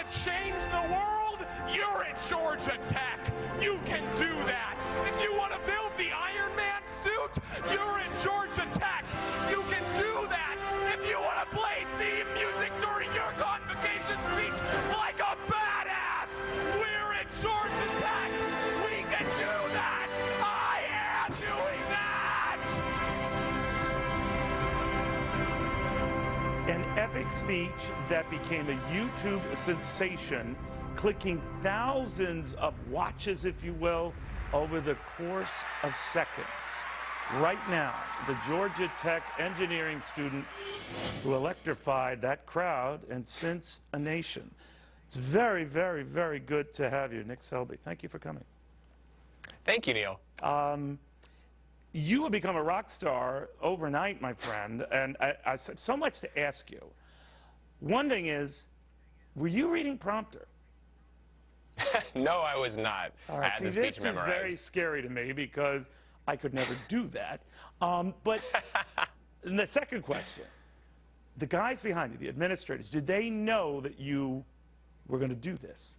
to change the world? You're at Georgia Tech. You can do that. If you want to build the Iron Man suit, you're at Georgia Tech. You can do that. If you want to play theme music during your convocation speech like a badass, we're at Georgia Tech. We can do that. I am doing that. An epic speech that became a YouTube sensation, clicking thousands of watches, if you will, over the course of seconds. Right now, the Georgia Tech engineering student who electrified that crowd and since a nation. It's very, very, very good to have you, Nick Selby. Thank you for coming. Thank you, Neil. You have become a rock star overnight, my friend, and I so much to ask you. One thing is, were you reading prompter? No, I was not. All right, see, this is very scary to me because I could never do that. But the second question, the guys behind you, the administrators, did they know that you were going to do this?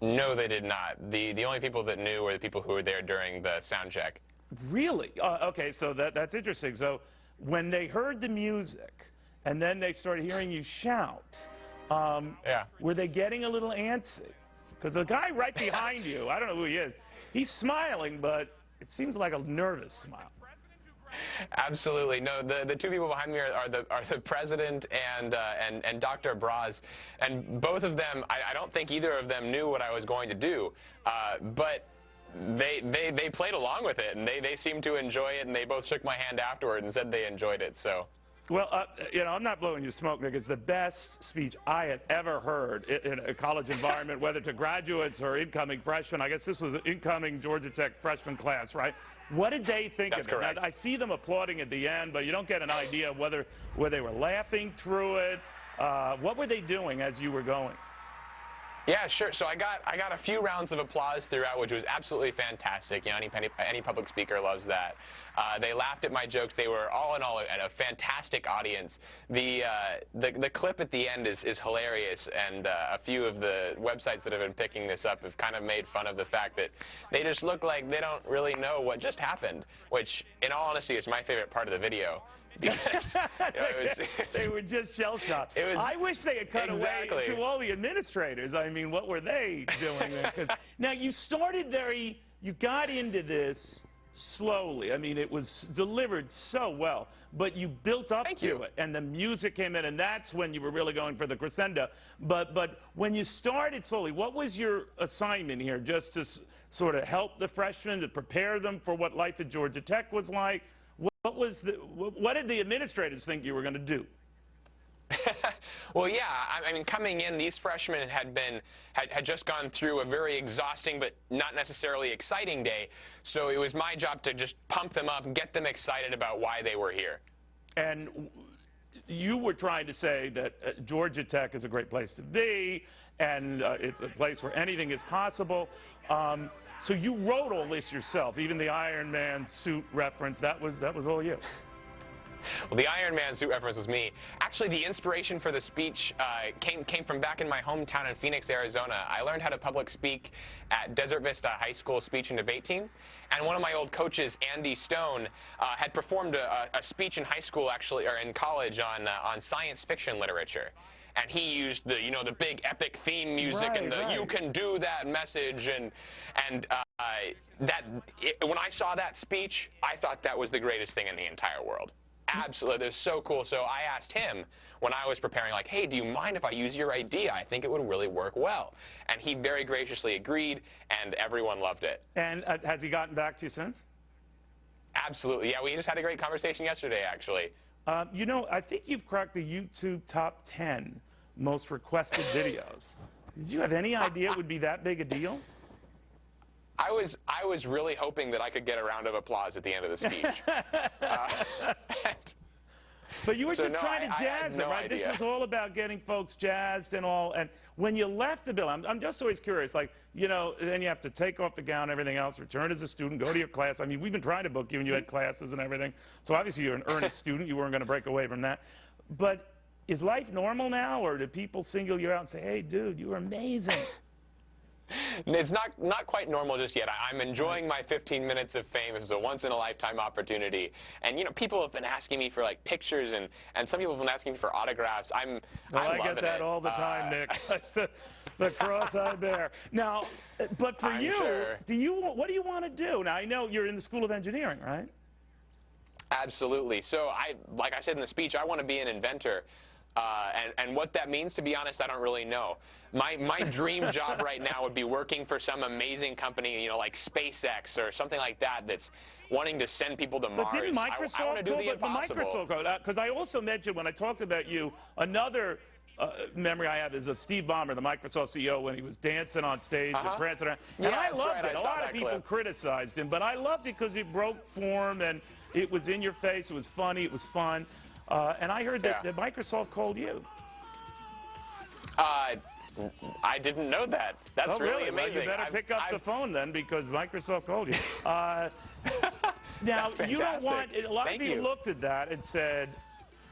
No, they did not. The only people that knew were the people who were there during the sound check. Really? Okay, so that's interesting. So when they heard the music and then they started hearing you shout, were they getting a little antsy? Because the guy right behind you, I don't know who he is, he's smiling, but it seems like a nervous smile. Absolutely. No, the two people behind me are the president and Dr. Braz, and both of them, I don't think either of them knew what I was going to do, but they played along with it, and they seemed to enjoy it, and they both shook my hand afterward and said they enjoyed it. So. Well, you know, I'm not blowing you smoke, Nick. It's the best speech I had ever heard in a college environment, whether to graduates or incoming freshmen. I guess this was an incoming Georgia Tech freshman class, right? What did they think of it? Correct. Now, I see them applauding at the end, but you don't get an idea of whether they were laughing through it. What were they doing as you were going? Yeah, sure. So I got a few rounds of applause throughout, which was absolutely fantastic. You know, any public speaker loves that. They laughed at my jokes. They were all in all a fantastic audience. The clip at the end is hilarious, and a few of the websites that have been picking this up have kind of made fun of the fact that they just look like they don't really know what just happened, which, in all honesty, is my favorite part of the video. Because you know, they were just shell-shocked. I wish they had cut away to all the administrators. I mean, what were they doing? Now, you got into this slowly. I mean, it was delivered so well, but you built up to it, and the music came in, and that's when you were really going for the crescendo. But when you started slowly, what was your assignment here? Just to sort of help the freshmen, to prepare them for what life at Georgia Tech was like? What did the administrators think you were going to do? Well, yeah, I mean, coming in, these freshmen had just gone through a very exhausting but not necessarily exciting day, so it was my job to just pump them up and get them excited about why they were here. And you were trying to say that Georgia Tech is a great place to be, and it's a place where anything is possible. So you wrote all this yourself, even the Iron Man suit reference. That was all you. Well, the Iron Man suit reference was me. Actually, the inspiration for the speech came from back in my hometown in Phoenix, Arizona. I learned how to public speak at Desert Vista High School speech and debate team. And one of my old coaches, Andy Stone, had performed a speech in high school, actually, or in college, on science fiction literature. And he used the big epic theme music and the "you can do that" message, and when I saw that speech, I thought that was the greatest thing in the entire world. Absolutely, it was so cool. So I asked him when I was preparing, like, "Hey, do you mind if I use your idea? I think it would really work well." And he very graciously agreed, and everyone loved it. And has he gotten back to you since? Absolutely, yeah. We just had a great conversation yesterday, actually. You know, I think you've cracked the YouTube top 10 most requested videos. Did you have any idea it would be that big a deal? I was really hoping that I could get a round of applause at the end of the speech. But you were just trying to jazz them, right? This was all about getting folks jazzed and all. And when you left the building, I'm just always curious, like, you know, then you have to take off the gown and everything else, return as a student, go to your class. I mean, we've been trying to book you and you had classes and everything. So obviously you're an earnest student. You weren't going to break away from that. But is life normal now, or do people single you out and say, hey, dude, you were amazing? It's not quite normal just yet. I'm enjoying my 15 minutes of fame. This is a once-in-a-lifetime opportunity. And, you know, people have been asking me for, like, pictures, and some people have been asking me for autographs. I'm I get that all the time, Nick. That's the cross I bear. Now, but for you, sure. What do you want to do? Now, I know you're in the School of Engineering, right? Absolutely. So, like I said in the speech, I want to be an inventor. And what that means, to be honest, I don't really know. My dream job right now would be working for some amazing company, you know, like SpaceX or something like that, that's wanting to send people to Mars. But didn't Microsoft I want to do the impossible. Because I also mentioned when I talked about you, another memory I have is of Steve Ballmer, the Microsoft CEO, when he was dancing on stage and prancing around. And yeah, I loved it. I a lot of people clip. criticized him, but I loved it because it broke form and it was in your face. It was funny. It was fun. And I heard that Microsoft called you. I didn't know that. That's really amazing. Well, you better pick up the phone then, because Microsoft called you. Now, you don't want, a lot of people looked at that and said,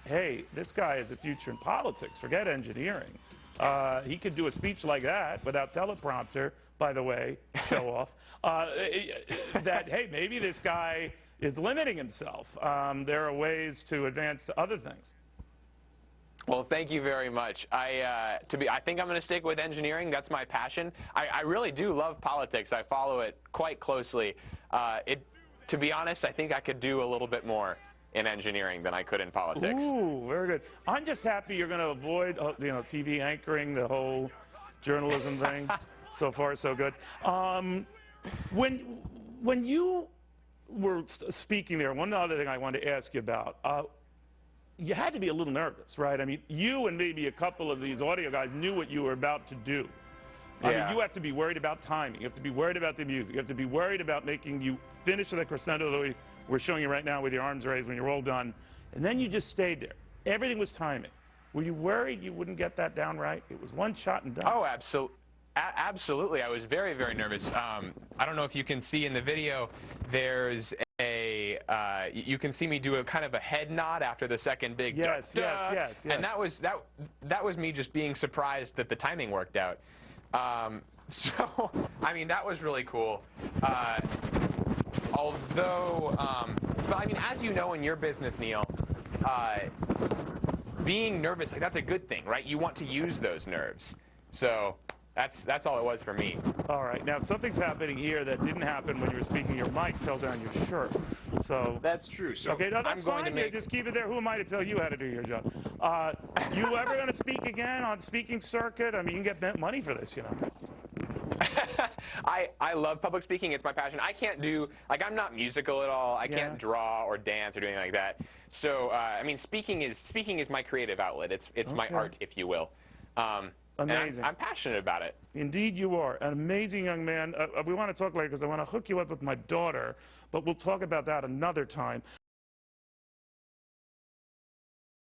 hey, this guy has a future in politics. Forget engineering. He could do a speech like that without teleprompter, by the way, show off, that, hey, maybe this guy is limiting himself. There are ways to advance to other things. Well, thank you very much. I think I'm going to stick with engineering. That's my passion. I really do love politics. I follow it quite closely. To be honest, I think I could do a little bit more in engineering than I could in politics. Ooh, very good. I'm just happy you're going to avoid, you know, TV anchoring, the whole journalism thing. So far, so good. When you were speaking there, one other thing I wanted to ask you about. You had to be a little nervous, right? I mean, you and maybe a couple of these audio guys knew what you were about to do. I mean, you have to be worried about timing. You have to be worried about the music. You have to be worried about making you finish the crescendo the way we're showing you right now with your arms raised when you're all done. And then you just stayed there. Everything was timing. Were you worried you wouldn't get that down right? It was one shot and done. Oh, absolutely. I was very, very nervous. I don't know if you can see in the video, there's you can see me do a kind of a head nod after the second big yes. And that was me just being surprised that the timing worked out. So, I mean, that was really cool. Although, but I mean, as you know in your business, Neil, being nervous, like, that's a good thing, right? You want to use those nerves. So that's all it was for me. All right. Now, something's happening here that didn't happen when you were speaking. Your mic fell down your shirt. So that's true. So okay, no, that's fine. Just keep it there. Who am I to tell you how to do your job? You ever going to speak again on speaking circuit? I mean, you can get money for this, you know. I love public speaking. It's my passion. I can't do, like, I'm not musical at all. I can't draw or dance or do anything like that. So, I mean, speaking is my creative outlet. It's my art, if you will. Amazing. I'm passionate about it. Indeed you are. An amazing young man. We want to talk later because I want to hook you up with my daughter, but we'll talk about that another time.